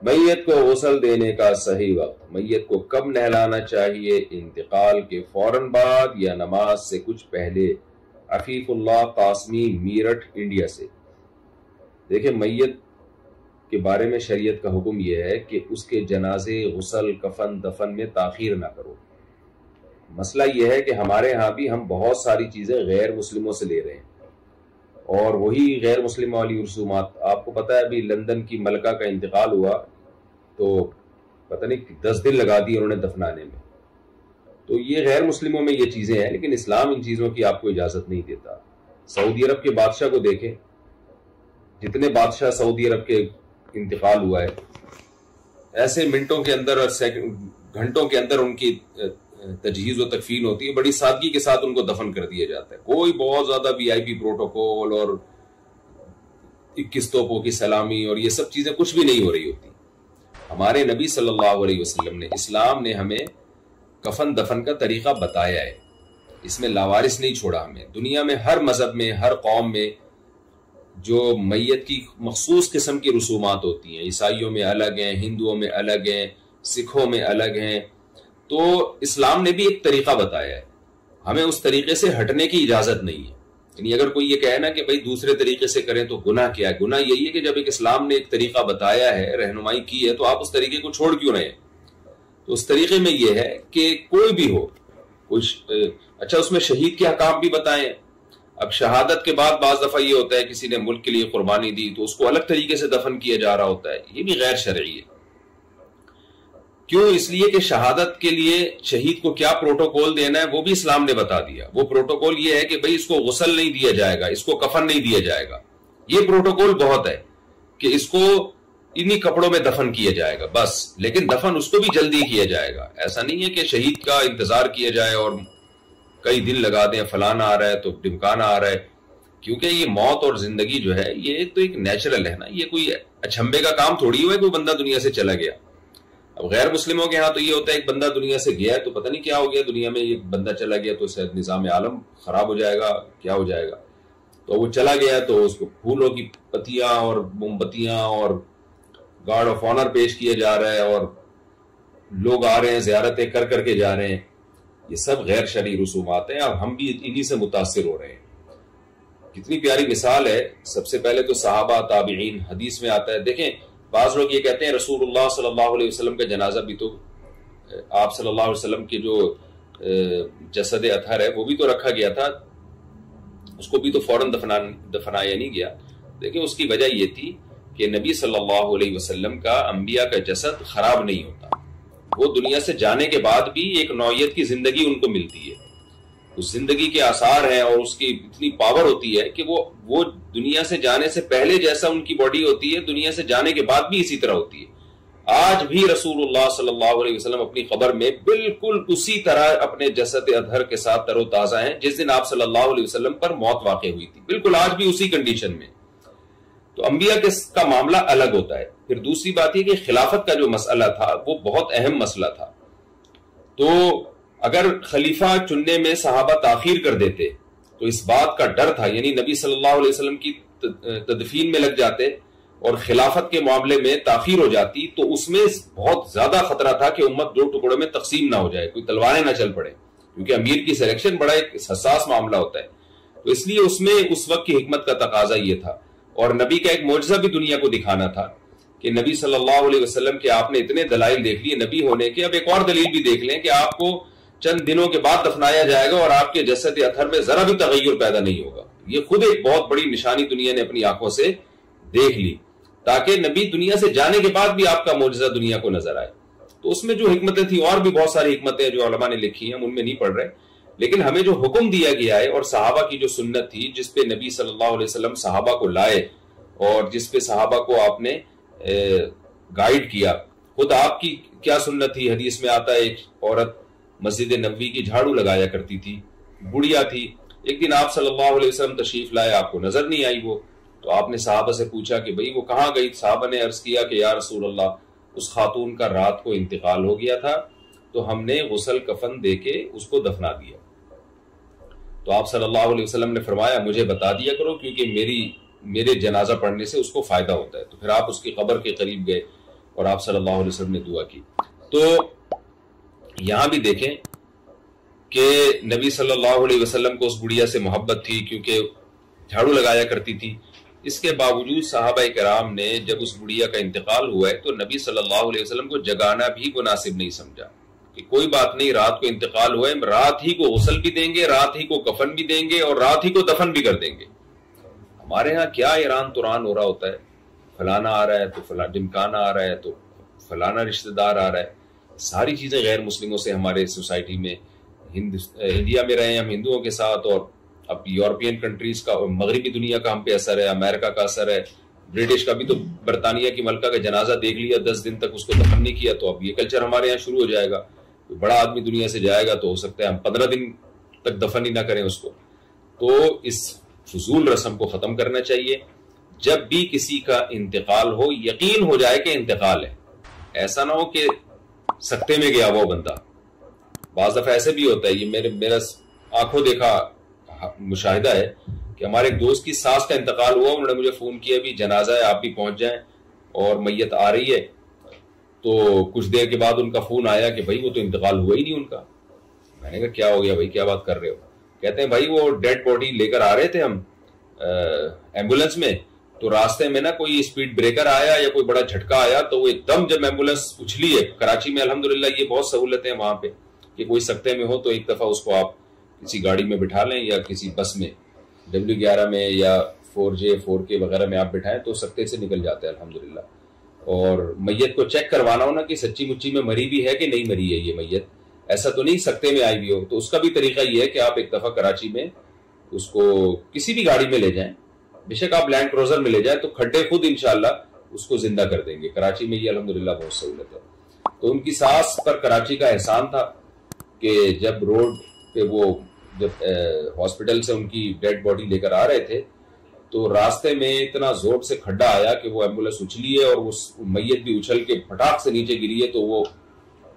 میت کو غسل دینے کا صحیح وقت، میت کو کب نہلانا چاہیے؟ انتقال کے فوراً بعد یا نماز سے کچھ پہلے؟ عفیف اللہ قاسمی میرٹھ انڈیا سے۔ دیکھیں، میت کے بارے میں شریعت کا حکم یہ ہے کہ اس کے جنازے، غسل، کفن، دفن میں تاخیر نہ کرو۔ مسئلہ یہ ہے کہ ہمارے ہاں بھی ہم بہت ساری چیزیں غیر مسلموں سے لے رہے ہیں، اور وہی غیر مسلم والی رسومات۔ آپ کو پتہ ہے ابھی لندن کی ملکہ کا انتقال ہوا تو پتہ نہیں 10 دن لگا دی انہوں نے دفنانے میں۔ تو یہ غیر مسلموں میں یہ چیزیں ہیں، لیکن اسلام ان چیزوں کی آپ کو اجازت نہیں دیتا۔ سعودی عرب کے بادشاہ کو دیکھیں، جتنے بادشاہ سعودی عرب کے انتقال ہوا ہے، ایسے منٹوں کے اندر اور گھنٹوں کے اندر ان کی تجہیز و تکفین ہوتی ہے، بڑی سادگی کے ساتھ ان کو دفن کر دیا جاتا ہے۔ کوئی بہت زیادہ وی آئی پی پروٹوکول اور 21 توپوں کی سلامی اور یہ سب چیزیں کچھ بھی نہیں ہو رہی ہوتی۔ ہمارے نبی صلی اللہ علیہ وسلم نے، اسلام نے ہمیں کفن دفن کا طریقہ بتایا ہے، اس میں لاوارث نہیں چھوڑا ہمیں۔ دنیا میں ہر مذہب میں، ہر قوم میں جو میت کی مخصوص قسم کی رسومات ہوتی ہیں، عیسائیوں میں الگ ہیں، ہندوؤں میں الگ ہیں، سکھوں میں الگ ہیں، تو اسلام نے بھی ایک طریقہ بتایا ہے، ہمیں اس طریقے سے ہٹنے کی اجازت نہیں ہے۔ یعنی اگر کوئی یہ کہے نا کہ بھئی دوسرے طریقے سے کریں تو گناہ کیا ہے؟ گناہ یہی ہے کہ جب ایک اسلام نے ایک طریقہ بتایا ہے، رہنمائی کی ہے، تو آپ اس طریقے کو چھوڑ کیوں رہے ہیں؟ تو اس طریقے میں یہ ہے کہ کوئی بھی ہو، اچھا اس میں شہید کے حکام بھی بتائیں۔ اب شہادت کے بعد بعض دفعہ یہ ہوتا ہے کسی نے ملک کے لیے قربانی دی تو اس کو الگ طریقے سے دفن کیا جا رہا ہوتا ہے، یہ بھی غیر شرعی ہے۔ کیوں؟ اس لیے کہ شہادت کے لیے شہید کو کیا پروٹوکول دینا ہے وہ بھی اسلام نے بتا دیا۔ وہ پروٹوکول یہ ہے کہ بھئی اس کو غسل نہیں دیا جائے گا، اس کو کفن نہیں دیا جائے گا۔ یہ پروٹوکول بہت ہے کہ اس کو انہی کپڑوں میں دفن کیا جائے گا بس، لیکن دفن اس کو بھی جلدی کیا جائے گا۔ ایسا نہیں ہے کہ شہید کا انتظار کیا جائے اور کئی دن لگا دیں، فلانا آ رہا ہے تو ڈمکانا آ رہا ہے، کیونکہ یہ موت اور زندگی جو ہے یہ تو ایک نیچرل ہے نا، یہ کوئی اچھمبے کا کام تھوڑی ہوا ہے کوئی بندہ دنیا سے چلا گیا۔ اب غیر مسلموں کے ہاں تو یہ ہوتا ہے ایک بندہ دنیا سے گیا ہے تو پتہ نہیں کیا ہو گیا دنیا میں، ایک بندہ چلا گیا تو شاید نظام عالم خراب ہو جائے گا، کیا ہو جائے گا۔ تو وہ چلا گیا تو اس کو پھولوں کی پتیاں اور موم بتیاں اور گارڈ آف آنر پیش کیا جا رہا ہے، اور لوگ آ رہے ہیں زیارتیں کر کر کے جا رہے ہیں۔ یہ سب غیر شرعی رسومات ہیں، اور ہم بھی انہی سے متاثر ہو رہے ہیں۔ کتنی پیاری مثال ہے، سب سے پہلے تو صحابہ، تابعین، حدیث میں آتا ہے۔ دیکھیں بعض لوگ یہ کہتے ہیں رسول اللہ صلی اللہ علیہ وسلم کا جنازہ بھی تو، آپ صلی اللہ علیہ وسلم کی جو جسد اطہر ہے وہ بھی تو رکھا گیا تھا، اس کو بھی تو فوراً دفنایا نہیں گیا۔ دیکھیں اس کی وجہ یہ تھی کہ نبی صلی اللہ علیہ وسلم کا، انبیاء کا جسد خراب نہیں ہوتا، وہ دنیا سے جانے کے بعد بھی ایک نوعیت کی زندگی ان کو ملتی ہے، اس زندگی کے آثار ہیں، اور اس کی اتنی پاور ہوتی ہے کہ وہ دنیا سے جانے سے پہلے جیسا ان کی باڈی ہوتی ہے، دنیا سے جانے کے بعد بھی اسی طرح ہوتی ہے۔ آج بھی رسول اللہ صلی اللہ علیہ وسلم اپنی قبر میں بالکل اسی طرح اپنے جسد اطہر کے ساتھ تر و تازہ ہیں جس دن آپ صلی اللہ علیہ وسلم پر موت واقع ہوئی تھی، بالکل آج بھی اسی کنڈیشن میں۔ تو انبیاء کا معاملہ الگ ہوتا ہے۔ پھر دوسری بات یہ کہ خلافت کا جو مسئلہ تھا وہ بہت اہم مسئلہ تھا، تو اگر خلیفہ چننے میں صحابہ تاخیر کر دیتے تو اس بات کا ڈر تھا، یعنی نبی صلی اللہ علیہ وسلم کی تدفین میں لگ جاتے اور خلافت کے معاملے میں تاخیر ہو جاتی تو اس میں بہت زیادہ خطرہ تھا کہ امت دو ٹکڑوں میں تقسیم نہ ہو جائے، کوئی تلواریں نہ چل پڑے، کیونکہ امیر کی سلیکشن بڑا ایک حساس معاملہ ہوتا ہے۔ تو اس لیے اس میں اس وقت کی حکمت کا تقاضا یہ تھا، اور نبی کا ایک معجزہ بھی دنیا کو دکھانا تھا کہ نبی صلی اللہ علیہ وسلم کے آپ نے اتنے دلائل دیکھ لیے نبی ہونے کے، اب ایک اور دلیل بھی دیکھ لیں کہ آپ کو چند دنوں کے بعد دفنایا جائے گا اور آپ کے جسد اطہر میں ذرا بھی تغیر پیدا نہیں ہوگا۔ یہ خود ایک بہت بڑی نشانی دنیا نے اپنی آنکھوں سے دیکھ لی، تاکہ نبی دنیا سے جانے کے بعد بھی آپ کا معجزہ دنیا کو نظر آئے۔ تو اس میں جو حکمتیں تھیں، اور بھی بہت ساری حکمتیں جو علماء نے لکھی ہیں، ہم ان میں نہیں پڑھ رہے، لیکن ہمیں جو حکم دیا گیا ہے اور صحابہ کی جو سنت تھی جس پہ نبی صلی اللہ علیہ وسلم صحابہ کو لائے اور جس پہ صحابہ کو آپ نے گائیڈ کیا، خود آپ کی کیا سنت تھی؟ حدیث میں آتا ہے ایک عورت مسجد نبوی کی جھاڑو لگایا کرتی تھی، بڑھیا تھی، ایک دن آپ صلی اللہ علیہ وسلم تشریف لائے، آپ کو نظر نہیں آئی وہ، تو آپ نے صحابہ سے پوچھا کہ بھئی وہ کہاں گئی؟ صحابہ نے عرض کیا کہ یا رسول اللہ اس خاتون کا رات کو انتقال ہو گیا تھا تو ہم نے غسل کفن دے کے اس کو دفنا دیا۔ تو آپ صلی اللہ علیہ وسلم نے فرمایا مجھے بتا دیا کرو کیونکہ میرے جنازہ پڑھنے سے اس کو فائدہ ہوتا ہے۔ تو پھر آپ اس کی قبر کے قریب گئے اور آپ صلی اللہ علیہ وسلم نے دعا کی. تو یہاں بھی دیکھیں کہ نبی صلی اللہ علیہ وسلم کو اس بڑھیا سے محبت تھی کیونکہ جھاڑو لگایا کرتی تھی. اس کے باوجود صحابہ کرام نے جب اس بڑھیا کا انتقال ہوا ہے تو نبی صلی اللہ علیہ وسلم کو جگانا بھی مناسب نہیں سمجھا کہ کوئی بات نہیں، رات کو انتقال ہوا ہے، رات ہی کو غسل بھی دیں گے، رات ہی کو کفن بھی دیں گے اور رات ہی کو دفن بھی کر دیں گے. ہمارے ہاں کیا ایران توران ہو رہا ہوتا ہے، فلانا آ رہا ہے تو فلاں ڈمکانا آ رہا ہے تو فلانا رشتہ دار آ رہا ہے. ساری چیزیں غیر مسلموں سے ہمارے سوسائٹی میں، انڈیا میں رہے ہم ہندوؤں کے ساتھ، اور اب یورپین کنٹریز کا اور مغربی دنیا کا ہم پہ اثر ہے، امریکہ کا اثر ہے، برٹش کا بھی. تو برطانیہ کی ملکہ کا جنازہ دیکھ لیا، 10 دن تک اس کو دفن نہیں کیا، تو اب یہ کلچر ہمارے یہاں شروع ہو جائے گا. کوئی بڑا آدمی دنیا سے جائے گا تو ہو سکتا ہے ہم 15 دن تک دفن ہی نہ کریں اس کو. تو اس فضول رسم کو ختم کرنا چاہیے. جب بھی کسی کا انتقال ہو یقین ہو جائے کہ انتقال ہے، ایسا نہ ہو کہ سکتے میں گیا وہ بندہ. بعض دفعہ ایسے بھی ہوتا ہے، یہ میرا آنکھوں دیکھا مشاہدہ ہے کہ ہمارے ایک دوست کی ساس کا انتقال ہوا، انہوں نے مجھے فون کیا بھی جنازہ ہے آپ بھی پہنچ جائیں اور میت آ رہی ہے. تو کچھ دیر کے بعد ان کا فون آیا کہ بھائی وہ تو انتقال ہوا ہی نہیں ان کا. میں نے کہا کیا ہو گیا بھائی، کیا بات کر رہے ہو؟ کہتے ہیں بھائی وہ ڈیڈ باڈی لے کر آ رہے تھے ہم ایمبولینس میں، تو راستے میں نا کوئی اسپیڈ بریکر آیا یا کوئی بڑا جھٹکا آیا تو وہ ایک دم جب ایمبولینس اچھلی ہے. کراچی میں الحمدللہ یہ بہت سہولتیں ہیں وہاں پہ کہ کوئی سکتے میں ہو تو ایک دفعہ اس کو آپ کسی گاڑی میں بٹھا لیں یا کسی بس میں W11 میں یا 4J 4K وغیرہ میں آپ بٹھائیں تو سکتے سے نکل جاتے ہیں الحمدللہ. اور میت کو چیک کروانا ہو نا کہ سچی مچی میں مری بھی ہے کہ نہیں مری ہے یہ میت، ایسا تو نہیں سکتے میں آئی بھی ہو. تو اس کا بھی طریقہ یہ ہے کہ آپ ایک دفعہ کراچی میں اس کو کسی بھی گاڑی میں لے جائیں، بے شک آپ لینڈ کروزر میں لے جائیں تو کھڈے خود انشاءاللہ اس کو زندہ کر دیں گے. کراچی میں یہ الحمدللہ بہت سہولت ہے. تو ان کی ساس پر کراچی کا احسان تھا کہ جب روڈ پہ وہ جب ہاسپٹل سے ان کی ڈیڈ باڈی لے کر آ رہے تھے تو راستے میں اتنا زور سے کھڈا آیا کہ وہ ایمبولینس اچھلی ہے اور وہ میت بھی اچھل کے پھٹاک سے نیچے گری ہے. تو وہ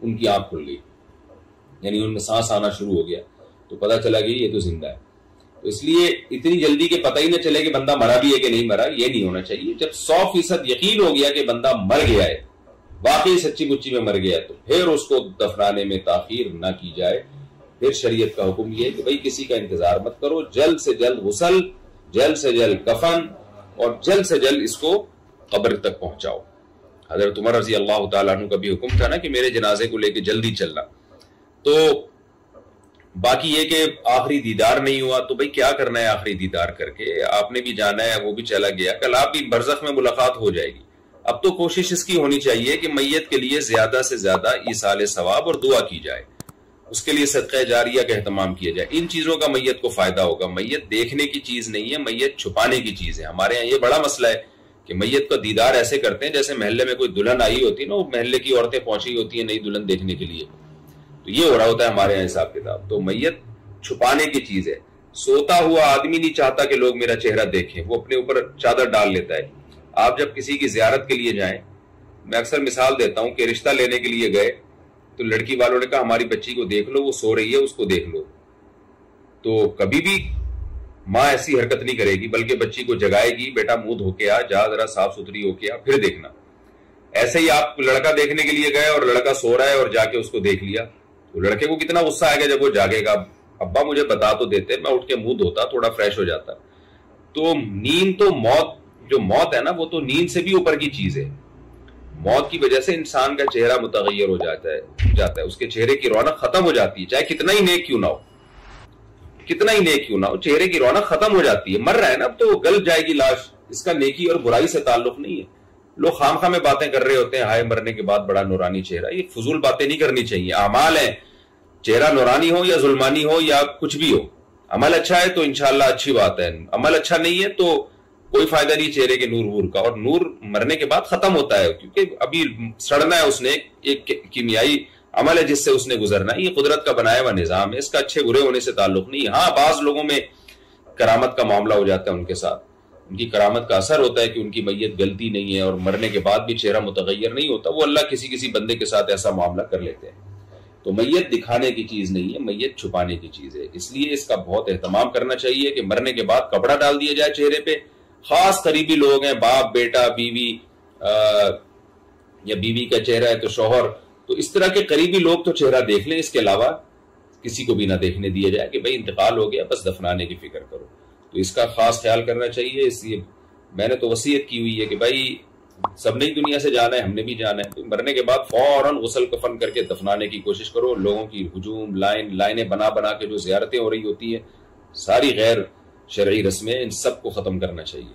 ان کی آنکھ کھل گئی، یعنی ان میں سانس آنا شروع ہو گیا. تو پتہ چلا کہ یہ تو زندہ ہے. تو اس لیے اتنی جلدی کہ پتہ ہی نہ چلے کہ بندہ مرا بھی ہے کہ نہیں مرا، یہ نہیں ہونا چاہیے. جب 100% یقین ہو گیا کہ بندہ مر گیا ہے، واقعی سچی مچی میں مر گیا ہے، تو پھر اس کو دفنانے میں تاخیر نہ کی جائے. پھر شریعت کا حکم یہ ہے کہ بھئی کسی کا انتظار مت کرو، جلد سے جلد غسل، جلد سے جلد کفن اور جلد سے جلد اس کو قبر تک پہنچاؤ. حضرت عمر رضی اللہ تعالیٰ عنہ کا بھی حکم تھا نا کہ میرے جنازے کو لے کے جلدی چلنا. تو باقی یہ کہ آخری دیدار نہیں ہوا تو بھئی کیا کرنا ہے آخری دیدار کر کے، آپ نے بھی جانا ہے، وہ بھی چلا گیا، کل آپ بھی برزخ میں ملاقات ہو جائے گی. اب تو کوشش اس کی ہونی چاہیے کہ میت کے لیے زیادہ سے زیادہ ایصال ثواب اور دعا کی جائے، اس کے لیے صدقہ جاریہ کا اہتمام کیا جائے. ان چیزوں کا میت کو فائدہ ہوگا. میت دیکھنے کی چیز نہیں ہے، میت چھپانے کی چیز ہے. ہمارے یہاں یہ بڑا مسئلہ ہے کہ میت کا دیدار ایسے کرتے ہیں جیسے محلے میں کوئی دلہن آئی ہوتی ہے نا، وہ محلے کی عورتیں پہنچی ہوتی ہیں نئی دلہن دیکھنے کے لیے. تو یہ ہو رہا ہوتا ہے ہمارے یہاں حساب کتاب. تو میت چھپانے کی چیز ہے. سوتا ہوا آدمی نہیں چاہتا کہ لوگ میرا چہرہ دیکھیں، وہ اپنے اوپر چادر ڈال لیتا ہے. آپ جب کسی کی زیارت کے لیے جائیں، میں اکثر مثال دیتا ہوں کہ رشتہ لینے کے لیے گئے تو لڑکی والوں نے کہا ہماری بچی کو دیکھ لو، وہ سو رہی ہے، اس کو دیکھ لو. تو کبھی بھی ماں ایسی حرکت نہیں کرے گی، بلکہ بچی کو جگائے گی، بیٹا منہ دھو کے آ، جا ذرا صاف ستھری ہو کے آ، پھر دیکھنا. ایسے ہی آپ لڑکا دیکھنے کے لیے گئے اور لڑکا سو رہا ہے اور جا کے اس کو دیکھ لیا، تو لڑکے کو کتنا غصہ آئے گا جب وہ جاگے گا. ابا مجھے بتا تو دیتے، میں اٹھ کے منہ دھوتا، تھوڑا فریش ہو جاتا. تو نیند تو جو موت ہے نا، وہ تو نیند سے بھی اوپر کی چیز ہے. موت کی وجہ سے انسان کا چہرہ متغیر ہو جاتا ہے، اس کے چہرے کی رونق ختم ہو جاتی ہے، چاہے کتنا ہی نیک کیوں نہ ہو، کتنا ہی نیک کیوں نہ ہو، چہرے کی رونق ختم ہو جاتی ہے. مر رہا ہے نا اب تو گل جائے گی لاش. اس کا نیکی اور برائی سے تعلق نہیں ہے. لوگ خام خواہ میں باتیں کر رہے ہوتے ہیں، ہائے مرنے کے بعد بڑا نورانی چہرہ. یہ فضول باتیں نہیں کرنی چاہیے. اعمال ہیں، چہرہ نورانی ہو یا ظلمانی ہو یا کچھ بھی ہو، عمل اچھا ہے تو انشاءاللہ اچھی بات ہے، عمل اچھا نہیں ہے تو کوئی فائدہ نہیں چہرے کے نور وور کا. اور نور مرنے کے بعد ختم ہوتا ہے، کیونکہ ابھی سڑنا ہے، اس نے ایک کیمیائی عمل ہے جس سے اس نے گزرنا ہے. یہ قدرت کا بنایا ہوا نظام ہے، اس کا اچھے برے ہونے سے تعلق نہیں. ہاں بعض لوگوں میں کرامت کا معاملہ ہو جاتا ہے، ان کے ساتھ ان کی کرامت کا اثر ہوتا ہے کہ ان کی میت گلتی نہیں ہے اور مرنے کے بعد بھی چہرہ متغیر نہیں ہوتا. وہ اللہ کسی بندے کے ساتھ ایسا معاملہ کر لیتے ہیں. تو میت دکھانے کی چیز نہیں ہے، میت چھپانے کی چیز ہے. اس لیے اس کا بہت اہتمام کرنا چاہیے کہ مرنے کے بعد کپڑا ڈال دیا جائے چہرے پہ. خاص قریبی لوگ ہیں، باپ، بیٹا، بیوی، یا بیوی کا چہرہ ہے تو شوہر، تو اس طرح کے قریبی لوگ تو چہرہ دیکھ لیں، اس کے علاوہ کسی کو بھی نہ دیکھنے دیا جائے کہ بھائی انتقال ہو گیا بس دفنانے کی فکر کرو. تو اس کا خاص خیال کرنا چاہیے. اس لیے میں نے تو وصیت کی ہوئی ہے کہ بھائی سب نے ہی دنیا سے جانا ہے، ہم نے بھی جانا ہے، تو مرنے کے بعد فوراً غسل کفن کر کے دفنانے کی کوشش کرو. لوگوں کی ہجوم لائنیں بنا بنا کے جو زیارتیں ہو رہی ہوتی ہیں، ساری غیر شرعی رسمیں، ان سب کو ختم کرنا چاہیے.